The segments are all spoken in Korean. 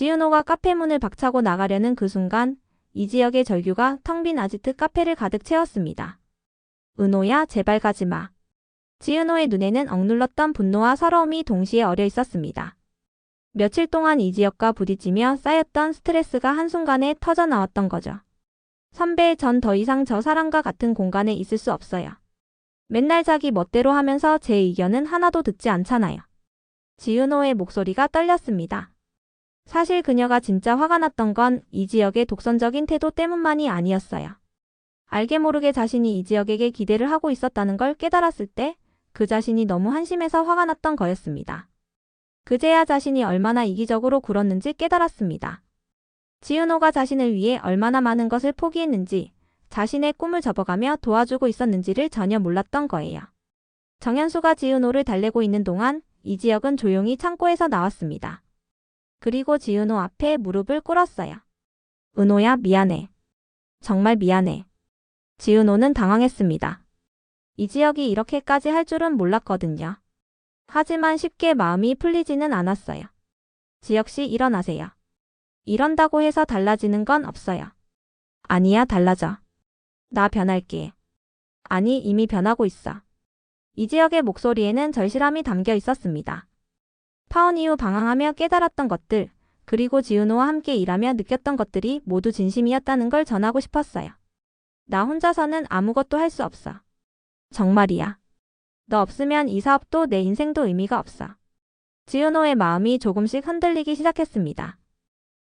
지은호가 카페 문을 박차고 나가려는 그 순간 이 지역의 절규가 텅 빈 아지트 카페를 가득 채웠습니다. 은호야, 제발 가지마. 지은호의 눈에는 억눌렀던 분노와 서러움이 동시에 어려 있었습니다. 며칠 동안 이 지역과 부딪히며 쌓였던 스트레스가 한순간에 터져 나왔던 거죠. 선배, 전 더 이상 저 사람과 같은 공간에 있을 수 없어요. 맨날 자기 멋대로 하면서 제 의견은 하나도 듣지 않잖아요. 지은호의 목소리가 떨렸습니다. 사실 그녀가 진짜 화가 났던 건 이 지역의 독선적인 태도 때문만이 아니었어요. 알게 모르게 자신이 이 지역에게 기대를 하고 있었다는 걸 깨달았을 때 그 자신이 너무 한심해서 화가 났던 거였습니다. 그제야 자신이 얼마나 이기적으로 굴었는지 깨달았습니다. 지은호가 자신을 위해 얼마나 많은 것을 포기했는지, 자신의 꿈을 접어가며 도와주고 있었는지를 전혀 몰랐던 거예요. 정현수가 지은호를 달래고 있는 동안 이 지역은 조용히 창고에서 나왔습니다. 그리고 지은호 앞에 무릎을 꿇었어요. 은호야, 미안해. 정말 미안해. 지은호는 당황했습니다. 이 지역이 이렇게까지 할 줄은 몰랐거든요. 하지만 쉽게 마음이 풀리지는 않았어요. 지역씨, 일어나세요. 이런다고 해서 달라지는 건 없어요. 아니야, 달라져. 나 변할게. 아니, 이미 변하고 있어. 이 지역의 목소리에는 절실함이 담겨 있었습니다. 파혼 이후 방황하며 깨달았던 것들, 그리고 지은호와 함께 일하며 느꼈던 것들이 모두 진심이었다는 걸 전하고 싶었어요. 나 혼자서는 아무것도 할 수 없어. 정말이야. 너 없으면 이 사업도 내 인생도 의미가 없어. 지은호의 마음이 조금씩 흔들리기 시작했습니다.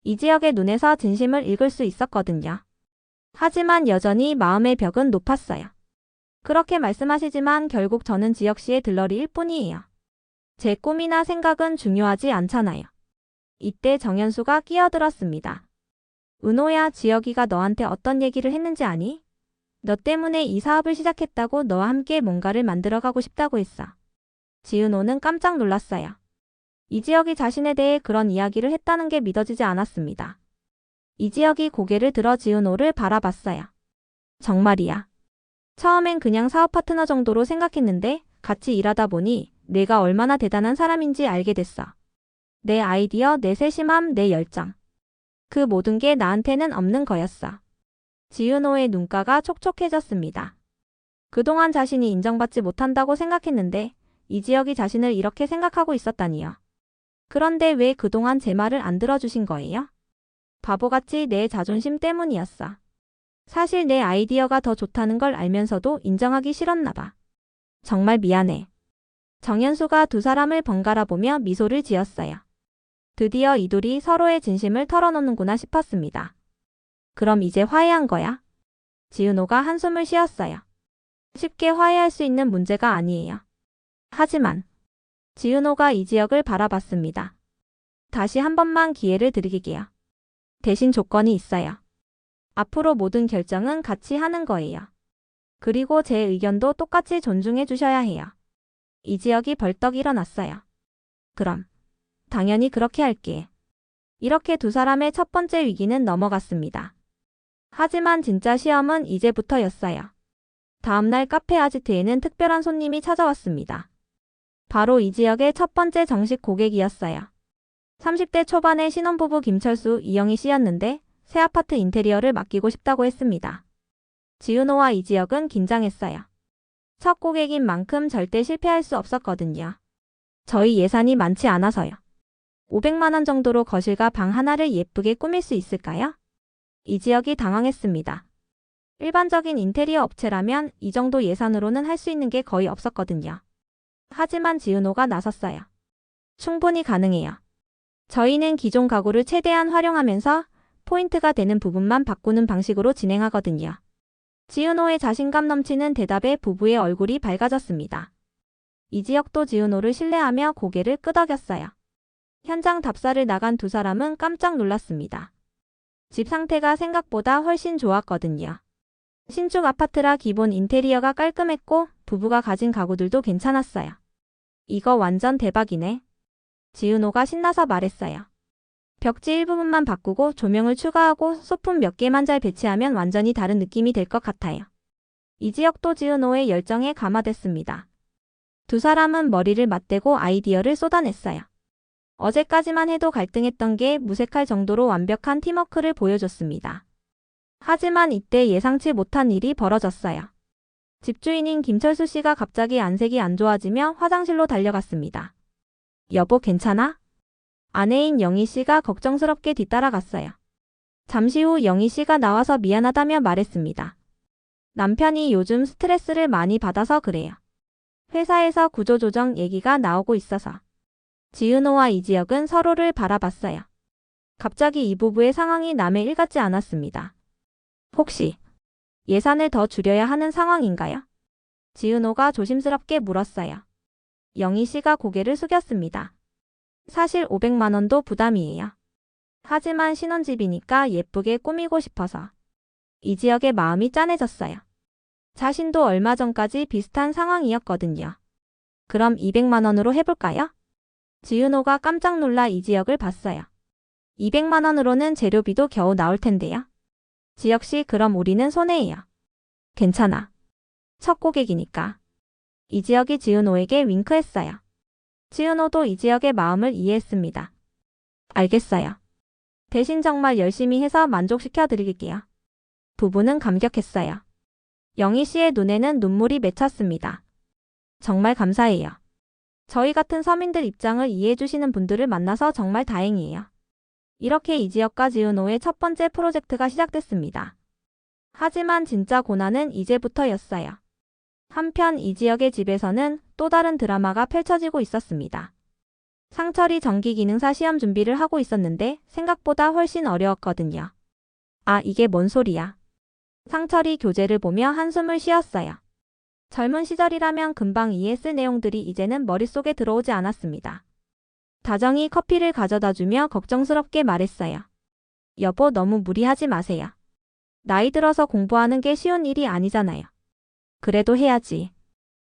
이 지역의 눈에서 진심을 읽을 수 있었거든요. 하지만 여전히 마음의 벽은 높았어요. 그렇게 말씀하시지만 결국 저는 지역씨의 들러리일 뿐이에요. 제 꿈이나 생각은 중요하지 않잖아요. 이때 정현수가 끼어들었습니다. 은호야, 지역이가 너한테 어떤 얘기를 했는지 아니? 너 때문에 이 사업을 시작했다고, 너와 함께 뭔가를 만들어가고 싶다고 했어. 지은호는 깜짝 놀랐어요. 이 지역이 자신에 대해 그런 이야기를 했다는 게 믿어지지 않았습니다. 이 지역이 고개를 들어 지은호를 바라봤어요. 정말이야. 처음엔 그냥 사업 파트너 정도로 생각했는데 같이 일하다 보니 내가 얼마나 대단한 사람인지 알게 됐어. 내 아이디어, 내 세심함, 내 열정. 그 모든 게 나한테는 없는 거였어. 지은호의 눈가가 촉촉해졌습니다. 그동안 자신이 인정받지 못한다고 생각했는데 이 지역이 자신을 이렇게 생각하고 있었다니요. 그런데 왜 그동안 제 말을 안 들어주신 거예요? 바보같이 내 자존심 때문이었어. 사실 내 아이디어가 더 좋다는 걸 알면서도 인정하기 싫었나 봐. 정말 미안해. 정현수가 두 사람을 번갈아 보며 미소를 지었어요. 드디어 이 둘이 서로의 진심을 털어놓는구나 싶었습니다. 그럼 이제 화해한 거야? 지은호가 한숨을 쉬었어요. 쉽게 화해할 수 있는 문제가 아니에요. 하지만 지은호가 이 지역을 바라봤습니다. 다시 한 번만 기회를 드리게요. 대신 조건이 있어요. 앞으로 모든 결정은 같이 하는 거예요. 그리고 제 의견도 똑같이 존중해 주셔야 해요. 이 지역이 벌떡 일어났어요. 그럼 당연히 그렇게 할게. 이렇게 두 사람의 첫 번째 위기는 넘어갔습니다. 하지만 진짜 시험은 이제부터였어요. 다음날 카페 아지트에는 특별한 손님이 찾아왔습니다. 바로 이 지역의 첫 번째 정식 고객이었어요. 30대 초반의 신혼부부 김철수, 이영희 씨였는데 새 아파트 인테리어를 맡기고 싶다고 했습니다. 지은호와 이 지역은 긴장했어요. 첫 고객인 만큼 절대 실패할 수 없었거든요. 저희 예산이 많지 않아서요. 500만 원 정도로 거실과 방 하나를 예쁘게 꾸밀 수 있을까요? 이 지역이 당황했습니다. 일반적인 인테리어 업체라면 이 정도 예산으로는 할 수 있는 게 거의 없었거든요. 하지만 지은호가 나섰어요. 충분히 가능해요. 저희는 기존 가구를 최대한 활용하면서 포인트가 되는 부분만 바꾸는 방식으로 진행하거든요. 지은호의 자신감 넘치는 대답에 부부의 얼굴이 밝아졌습니다. 이 지역도 지은호를 신뢰하며 고개를 끄덕였어요. 현장 답사를 나간 두 사람은 깜짝 놀랐습니다. 집 상태가 생각보다 훨씬 좋았거든요. 신축 아파트라 기본 인테리어가 깔끔했고 부부가 가진 가구들도 괜찮았어요. 이거 완전 대박이네. 지은호가 신나서 말했어요. 벽지 일부분만 바꾸고 조명을 추가하고 소품 몇 개만 잘 배치하면 완전히 다른 느낌이 될 것 같아요. 이 지역도 지은호의 열정에 감화됐습니다. 두 사람은 머리를 맞대고 아이디어를 쏟아냈어요. 어제까지만 해도 갈등했던 게 무색할 정도로 완벽한 팀워크를 보여줬습니다. 하지만 이때 예상치 못한 일이 벌어졌어요. 집주인인 김철수 씨가 갑자기 안색이 안 좋아지며 화장실로 달려갔습니다. 여보, 괜찮아? 아내인 영희 씨가 걱정스럽게 뒤따라갔어요. 잠시 후 영희 씨가 나와서 미안하다며 말했습니다. 남편이 요즘 스트레스를 많이 받아서 그래요. 회사에서 구조조정 얘기가 나오고 있어서. 지은호와 이지혁은 서로를 바라봤어요. 갑자기 이 부부의 상황이 남의 일 같지 않았습니다. 혹시 예산을 더 줄여야 하는 상황인가요? 지은호가 조심스럽게 물었어요. 영희 씨가 고개를 숙였습니다. 사실 500만 원도 부담이에요. 하지만 신혼집이니까 예쁘게 꾸미고 싶어서. 이지혁의 마음이 짠해졌어요. 자신도 얼마 전까지 비슷한 상황이었거든요. 그럼 200만 원으로 해볼까요? 지은호가 깜짝 놀라 이지혁을 봤어요. 200만 원으로는 재료비도 겨우 나올 텐데요. 지혁 씨, 그럼 우리는 손해예요. 괜찮아. 첫 고객이니까. 이지혁이 지은호에게 윙크했어요. 지은호도 이지혁의 마음을 이해했습니다. 알겠어요. 대신 정말 열심히 해서 만족시켜 드릴게요. 부부는 감격했어요. 영희 씨의 눈에는 눈물이 맺혔습니다. 정말 감사해요. 저희 같은 서민들 입장을 이해해 주시는 분들을 만나서 정말 다행이에요. 이렇게 이지혁과 지은호의 첫 번째 프로젝트가 시작됐습니다. 하지만 진짜 고난은 이제부터였어요. 한편 이지혁의 집에서는 또 다른 드라마가 펼쳐지고 있었습니다. 상철이 전기기능사 시험 준비를 하고 있었는데 생각보다 훨씬 어려웠거든요. 아, 이게 뭔 소리야. 상철이 교재를 보며 한숨을 쉬었어요. 젊은 시절이라면 금방 이해했을 내용들이 이제는 머릿속에 들어오지 않았습니다. 다정이 커피를 가져다주며 걱정스럽게 말했어요. 여보, 너무 무리하지 마세요. 나이 들어서 공부하는 게 쉬운 일이 아니잖아요. 그래도 해야지.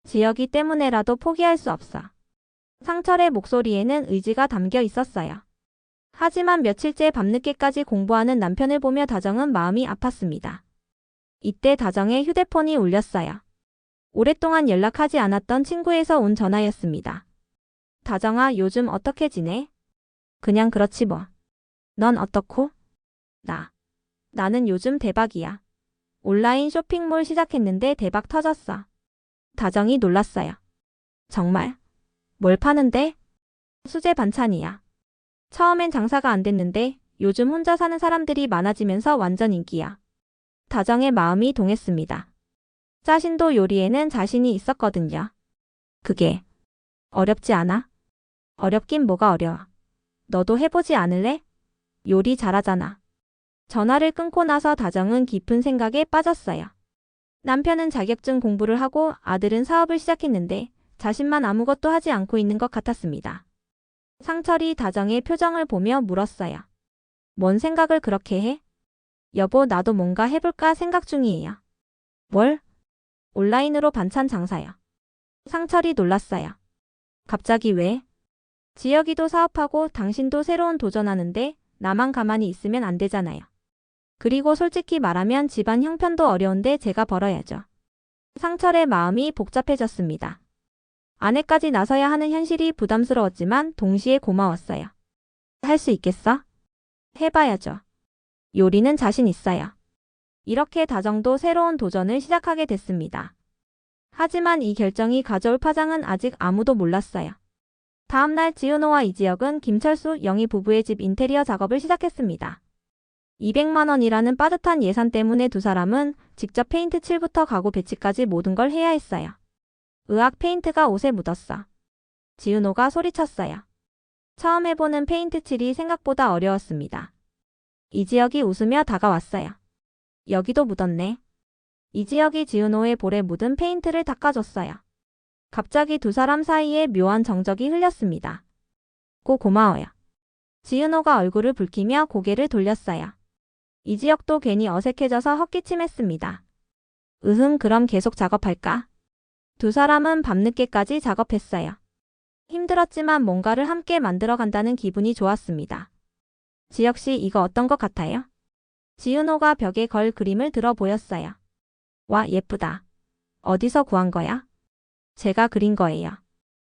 지혁이 때문에라도 포기할 수 없어. 상철의 목소리에는 의지가 담겨 있었어요. 하지만 며칠째 밤늦게까지 공부하는 남편을 보며 다정은 마음이 아팠습니다. 이때 다정의 휴대폰이 울렸어요. 오랫동안 연락하지 않았던 친구에서 온 전화였습니다. 다정아, 요즘 어떻게 지내? 그냥 그렇지 뭐. 넌 어떻고? 나는 요즘 대박이야. 온라인 쇼핑몰 시작했는데 대박 터졌어. 다정이 놀랐어요. 정말? 뭘 파는데? 수제 반찬이야. 처음엔 장사가 안 됐는데 요즘 혼자 사는 사람들이 많아지면서 완전 인기야. 다정의 마음이 동했습니다. 자신도 요리에는 자신이 있었거든요. 그게 어렵지 않아? 어렵긴 뭐가 어려워. 너도 해보지 않을래? 요리 잘하잖아. 전화를 끊고 나서 다정은 깊은 생각에 빠졌어요. 남편은 자격증 공부를 하고 아들은 사업을 시작했는데 자신만 아무것도 하지 않고 있는 것 같았습니다. 상철이 다정의 표정을 보며 물었어요. 뭔 생각을 그렇게 해? 여보, 나도 뭔가 해볼까 생각 중이에요. 뭘? 온라인으로 반찬 장사요. 상철이 놀랐어요. 갑자기 왜? 지혁이도 사업하고 당신도 새로운 도전하는데 나만 가만히 있으면 안 되잖아요. 그리고 솔직히 말하면 집안 형편도 어려운데 제가 벌어야죠. 상철의 마음이 복잡해졌습니다. 아내까지 나서야 하는 현실이 부담스러웠지만 동시에 고마웠어요. 할 수 있겠어? 해봐야죠. 요리는 자신 있어요. 이렇게 다정도 새로운 도전을 시작하게 됐습니다. 하지만 이 결정이 가져올 파장은 아직 아무도 몰랐어요. 다음날 지은호와 이지혁은 김철수, 영희 부부의 집 인테리어 작업을 시작했습니다. 200만 원이라는 빠듯한 예산 때문에 두 사람은 직접 페인트 칠부터 가구 배치까지 모든 걸 해야 했어요. 으악, 페인트가 옷에 묻었어. 지은호가 소리쳤어요. 처음 해보는 페인트 칠이 생각보다 어려웠습니다. 이지혁이 웃으며 다가왔어요. 여기도 묻었네. 이지혁이 지은호의 볼에 묻은 페인트를 닦아줬어요. 갑자기 두 사람 사이에 묘한 정적이 흘렸습니다. 고마워요. 지은호가 얼굴을 붉히며 고개를 돌렸어요. 이지혁도 괜히 어색해져서 헛기침했습니다. 그럼 계속 작업할까? 두 사람은 밤늦게까지 작업했어요. 힘들었지만 뭔가를 함께 만들어간다는 기분이 좋았습니다. 지혁 씨, 이거 어떤 것 같아요? 지은호가 벽에 걸 그림을 들어 보였어요. 와, 예쁘다. 어디서 구한 거야? 제가 그린 거예요.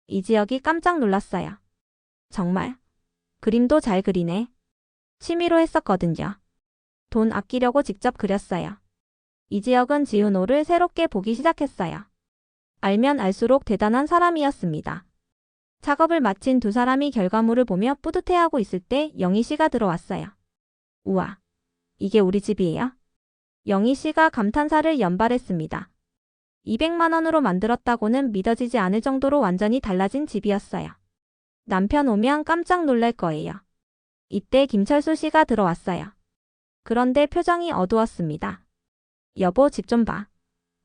이지혁이 깜짝 놀랐어요. 정말? 그림도 잘 그리네. 취미로 했었거든요. 돈 아끼려고 직접 그렸어요. 이지혁은 지은호를 새롭게 보기 시작했어요. 알면 알수록 대단한 사람이었습니다. 작업을 마친 두 사람이 결과물을 보며 뿌듯해하고 있을 때 영희 씨가 들어왔어요. 우와, 이게 우리 집이에요? 영희 씨가 감탄사를 연발했습니다. 200만 원으로 만들었다고는 믿어지지 않을 정도로 완전히 달라진 집이었어요. 남편 오면 깜짝 놀랄 거예요. 이때 김철수 씨가 들어왔어요. 그런데 표정이 어두웠습니다. 여보, 집 좀 봐.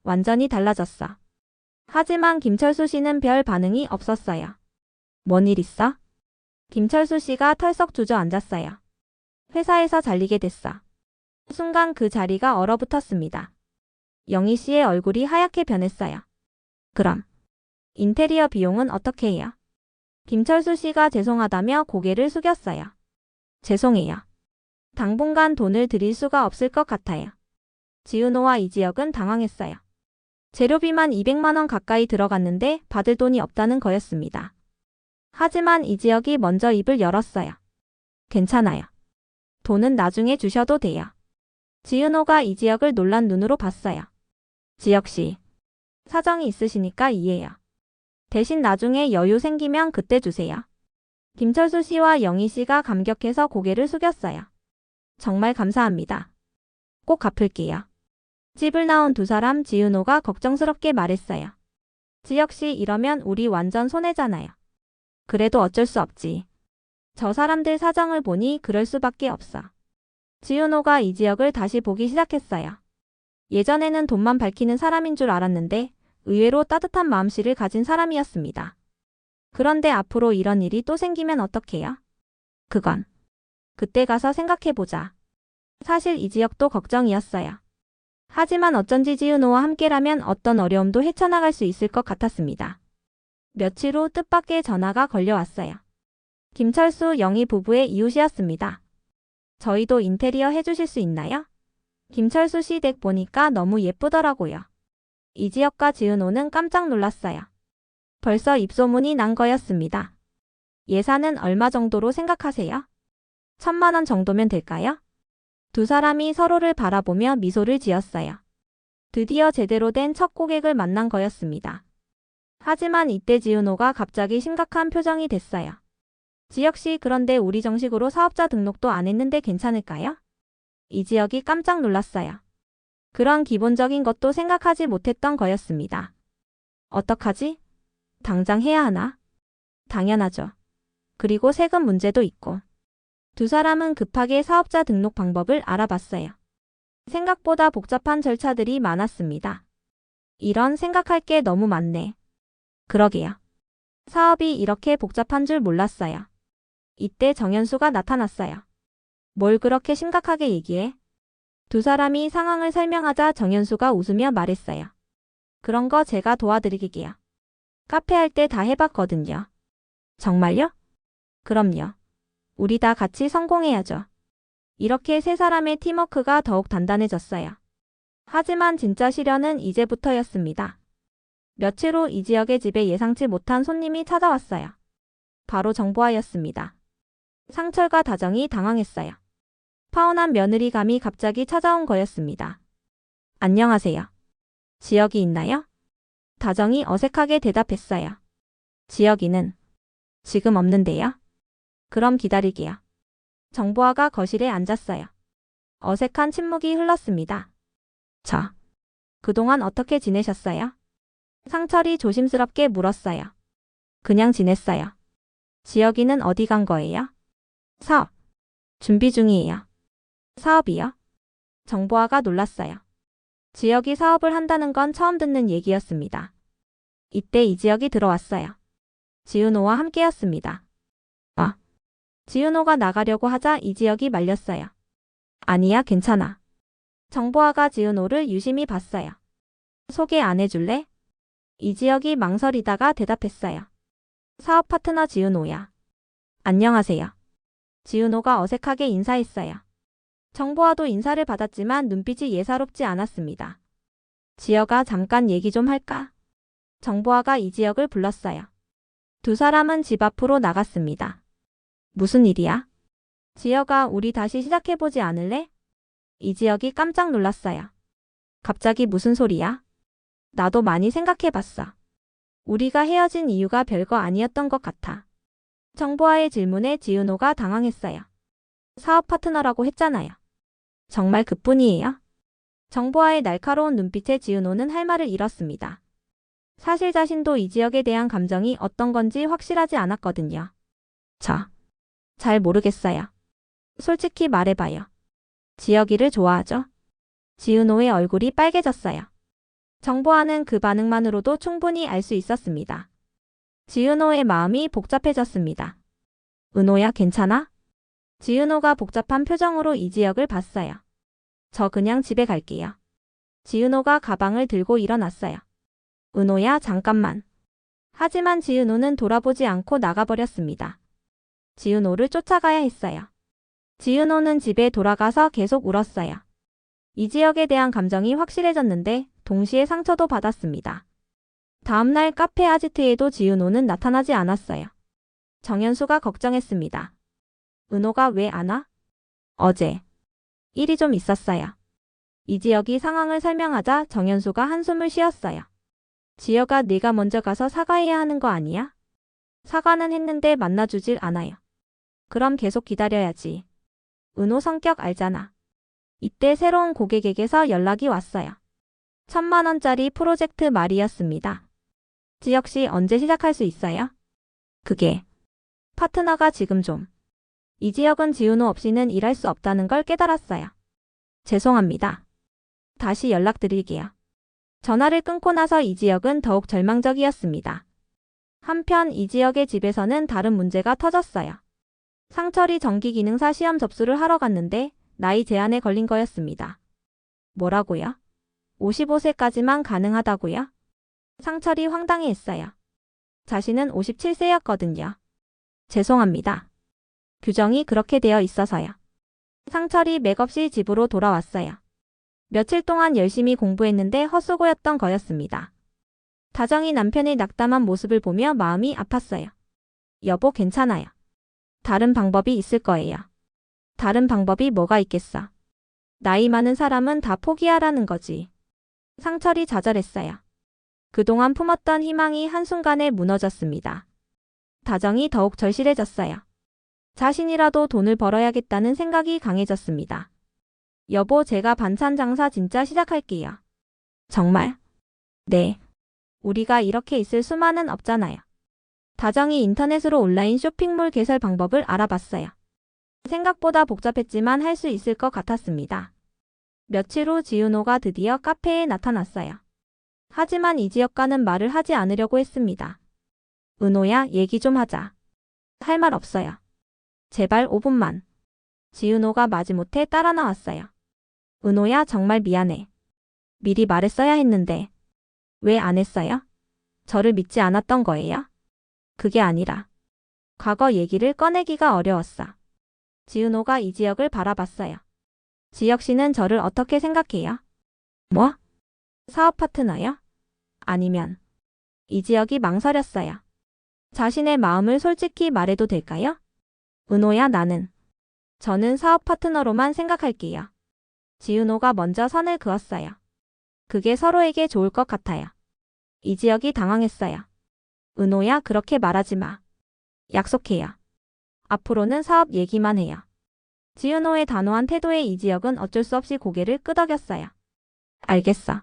완전히 달라졌어. 하지만 김철수 씨는 별 반응이 없었어요. 뭔 일 있어? 김철수 씨가 털썩 주저앉았어요. 회사에서 잘리게 됐어. 순간 그 자리가 얼어붙었습니다. 영희 씨의 얼굴이 하얗게 변했어요. 그럼 인테리어 비용은 어떻게 해요? 김철수 씨가 죄송하다며 고개를 숙였어요. 죄송해요. 당분간 돈을 드릴 수가 없을 것 같아요. 지은호와 이지혁은 당황했어요. 재료비만 200만 원 가까이 들어갔는데 받을 돈이 없다는 거였습니다. 하지만 이지혁이 먼저 입을 열었어요. 괜찮아요. 돈은 나중에 주셔도 돼요. 지은호가 이지혁을 놀란 눈으로 봤어요. 지혁 씨, 사정이 있으시니까 이해해요. 대신 나중에 여유 생기면 그때 주세요. 김철수 씨와 영희 씨가 감격해서 고개를 숙였어요. 정말 감사합니다. 꼭 갚을게요. 집을 나온 두 사람. 지은호가 걱정스럽게 말했어요. 지혁 씨, 이러면 우리 완전 손해잖아요. 그래도 어쩔 수 없지. 저 사람들 사정을 보니 그럴 수밖에 없어. 지은호가 이지혁을 다시 보기 시작했어요. 예전에는 돈만 밝히는 사람인 줄 알았는데 의외로 따뜻한 마음씨를 가진 사람이었습니다. 그런데 앞으로 이런 일이 또 생기면 어떡해요? 그건 그때 가서 생각해보자. 사실 이지혁도 걱정이었어요. 하지만 어쩐지 지은호와 함께라면 어떤 어려움도 헤쳐나갈 수 있을 것 같았습니다. 며칠 후 뜻밖의 전화가 걸려왔어요. 김철수, 영희 부부의 이웃이었습니다. 저희도 인테리어 해주실 수 있나요? 김철수 씨 댁 보니까 너무 예쁘더라고요. 이지혁과 지은호는 깜짝 놀랐어요. 벌써 입소문이 난 거였습니다. 예산은 얼마 정도로 생각하세요? 1,000만 원 정도면 될까요? 두 사람이 서로를 바라보며 미소를 지었어요. 드디어 제대로 된 첫 고객을 만난 거였습니다. 하지만 이때 지은호가 갑자기 심각한 표정이 됐어요. 지혁 씨, 그런데 우리 정식으로 사업자 등록도 안 했는데 괜찮을까요? 이지혁이 깜짝 놀랐어요. 그런 기본적인 것도 생각하지 못했던 거였습니다. 어떡하지? 당장 해야 하나? 당연하죠. 그리고 세금 문제도 있고. 두 사람은 급하게 사업자 등록 방법을 알아봤어요. 생각보다 복잡한 절차들이 많았습니다. 이런 생각할 게 너무 많네. 그러게요. 사업이 이렇게 복잡한 줄 몰랐어요. 이때 정현수가 나타났어요. 뭘 그렇게 심각하게 얘기해? 두 사람이 상황을 설명하자 정현수가 웃으며 말했어요. 그런 거 제가 도와드릴게요. 카페 할 때 다 해봤거든요. 정말요? 그럼요. 우리 다 같이 성공해야죠. 이렇게 세 사람의 팀워크가 더욱 단단해졌어요. 하지만 진짜 시련은 이제부터였습니다. 며칠 후 이지혁의 집에 예상치 못한 손님이 찾아왔어요. 바로 정보아였습니다. 상철과 다정이 당황했어요. 파혼한 며느리감이 갑자기 찾아온 거였습니다. 안녕하세요. 지혁이 있나요? 다정이 어색하게 대답했어요. 지혁이는 지금 없는데요. 그럼 기다릴게요. 정보아가 거실에 앉았어요. 어색한 침묵이 흘렀습니다. 그동안 어떻게 지내셨어요? 상철이 조심스럽게 물었어요. 그냥 지냈어요. 지혁이는 어디 간 거예요? 사업. 준비 중이에요. 사업이요? 정보아가 놀랐어요. 지혁이 사업을 한다는 건 처음 듣는 얘기였습니다. 이때 이지혁이 들어왔어요. 지은호와 함께였습니다. 지은호가 나가려고 하자 이지혁이 말렸어요. 아니야, 괜찮아. 정보아가 지은호를 유심히 봤어요. 소개 안 해줄래? 이지혁이 망설이다가 대답했어요. 사업 파트너 지은호야. 안녕하세요. 지은호가 어색하게 인사했어요. 정보아도 인사를 받았지만 눈빛이 예사롭지 않았습니다. 지혁아, 잠깐 얘기 좀 할까? 정보아가 이지혁을 불렀어요. 두 사람은 집 앞으로 나갔습니다. 무슨 일이야? 지혁아, 우리 다시 시작해보지 않을래? 이지혁이 깜짝 놀랐어요. 갑자기 무슨 소리야? 나도 많이 생각해봤어. 우리가 헤어진 이유가 별거 아니었던 것 같아. 정보아의 질문에 지은호가 당황했어요. 사업 파트너라고 했잖아요. 정말 그뿐이에요? 정보아의 날카로운 눈빛에 지은호는 할 말을 잃었습니다. 사실 자신도 이지혁에 대한 감정이 어떤 건지 확실하지 않았거든요. 잘 모르겠어요. 솔직히 말해봐요. 지혁이를 좋아하죠? 지은호의 얼굴이 빨개졌어요. 정보아는 그 반응만으로도 충분히 알 수 있었습니다. 지은호의 마음이 복잡해졌습니다. 은호야, 괜찮아? 지은호가 복잡한 표정으로 이지혁을 봤어요. 저 그냥 집에 갈게요. 지은호가 가방을 들고 일어났어요. 은호야, 잠깐만. 하지만 지은호는 돌아보지 않고 나가버렸습니다. 지은호를 쫓아가야 했어요. 지은호는 집에 돌아가서 계속 울었어요. 이지혁에 대한 감정이 확실해졌는데 동시에 상처도 받았습니다. 다음날 카페 아지트에도 지은호는 나타나지 않았어요. 정연수가 걱정했습니다. 은호가 왜 안 와? 어제 일이 좀 있었어요. 이지혁이 상황을 설명하자 정연수가 한숨을 쉬었어요. 지혁아, 네가 먼저 가서 사과해야 하는 거 아니야? 사과는 했는데 만나주질 않아요. 그럼 계속 기다려야지. 은호 성격 알잖아. 이때 새로운 고객에게서 연락이 왔어요. 1,000만 원짜리 프로젝트 말이었습니다. 지혁씨, 언제 시작할 수 있어요? 그게 파트너가 지금 좀. 이지혁은 지은호 없이는 일할 수 없다는 걸 깨달았어요. 죄송합니다. 다시 연락드릴게요. 전화를 끊고 나서 이지혁은 더욱 절망적이었습니다. 한편 이지혁의 집에서는 다른 문제가 터졌어요. 상철이 전기기능사 시험 접수를 하러 갔는데 나이 제한에 걸린 거였습니다. 뭐라고요? 55세까지만 가능하다고요? 상철이 황당해했어요. 자신은 57세였거든요. 죄송합니다. 규정이 그렇게 되어 있어서요. 상철이 맥없이 집으로 돌아왔어요. 며칠 동안 열심히 공부했는데 헛수고였던 거였습니다. 다정이 남편의 낙담한 모습을 보며 마음이 아팠어요. 여보, 괜찮아요. 다른 방법이 있을 거예요. 다른 방법이 뭐가 있겠어? 나이 많은 사람은 다 포기하라는 거지. 상철이 좌절했어요. 그동안 품었던 희망이 한순간에 무너졌습니다. 다정이 더욱 절실해졌어요. 자신이라도 돈을 벌어야겠다는 생각이 강해졌습니다. 여보, 제가 반찬 장사 진짜 시작할게요. 정말? 네. 우리가 이렇게 있을 수만은 없잖아요. 다정이 인터넷으로 온라인 쇼핑몰 개설 방법을 알아봤어요. 생각보다 복잡했지만 할 수 있을 것 같았습니다. 며칠 후 지은호가 드디어 카페에 나타났어요. 하지만 이지혁과는 말을 하지 않으려고 했습니다. 은호야, 얘기 좀 하자. 할 말 없어요. 제발 5분만. 지은호가 마지못해 따라 나왔어요. 은호야, 정말 미안해. 미리 말했어야 했는데. 왜 안 했어요? 저를 믿지 않았던 거예요? 그게 아니라 과거 얘기를 꺼내기가 어려웠어. 지은호가 이지혁을 바라봤어요. 지혁 씨는 저를 어떻게 생각해요? 뭐? 사업 파트너요? 아니면? 이지혁이 망설였어요. 자신의 마음을 솔직히 말해도 될까요? 은호야, 저는 사업 파트너로만 생각할게요. 지은호가 먼저 선을 그었어요. 그게 서로에게 좋을 것 같아요. 이지혁이 당황했어요. 은호야, 그렇게 말하지 마. 약속해요. 앞으로는 사업 얘기만 해요. 지은호의 단호한 태도에 이지혁은 어쩔 수 없이 고개를 끄덕였어요. 알겠어.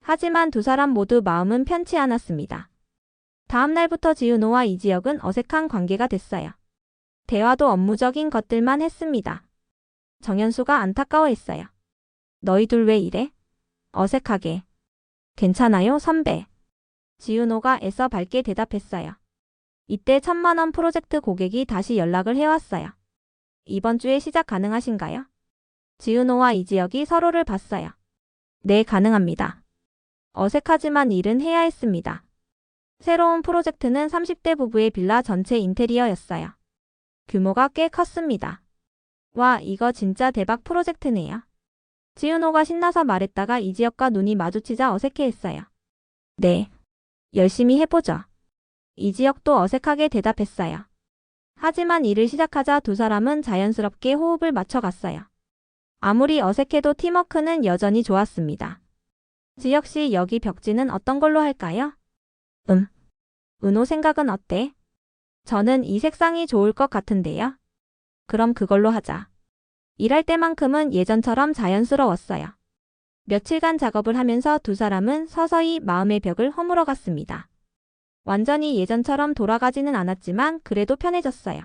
하지만 두 사람 모두 마음은 편치 않았습니다. 다음 날부터 지은호와 이지혁은 어색한 관계가 됐어요. 대화도 업무적인 것들만 했습니다. 정연수가 안타까워했어요. 너희 둘 왜 이래? 어색하게. 괜찮아요, 선배. 지은호가 애써 밝게 대답했어요. 이때 1,000만 원 프로젝트 고객이 다시 연락을 해왔어요. 이번 주에 시작 가능하신가요? 지은호와 이지혁이 서로를 봤어요. 네, 가능합니다. 어색하지만 일은 해야 했습니다. 새로운 프로젝트는 30대 부부의 빌라 전체 인테리어였어요. 규모가 꽤 컸습니다. 와, 이거 진짜 대박 프로젝트네요. 지은호가 신나서 말했다가 이지혁과 눈이 마주치자 어색해했어요. 네. 열심히 해보죠. 이지혁도 어색하게 대답했어요. 하지만 일을 시작하자 두 사람은 자연스럽게 호흡을 맞춰갔어요. 아무리 어색해도 팀워크는 여전히 좋았습니다. 지혁 씨, 여기 벽지는 어떤 걸로 할까요? 은호 생각은 어때? 저는 이 색상이 좋을 것 같은데요. 그럼 그걸로 하자. 일할 때만큼은 예전처럼 자연스러웠어요. 며칠간 작업을 하면서 두 사람은 서서히 마음의 벽을 허물어 갔습니다. 완전히 예전처럼 돌아가지는 않았지만 그래도 편해졌어요.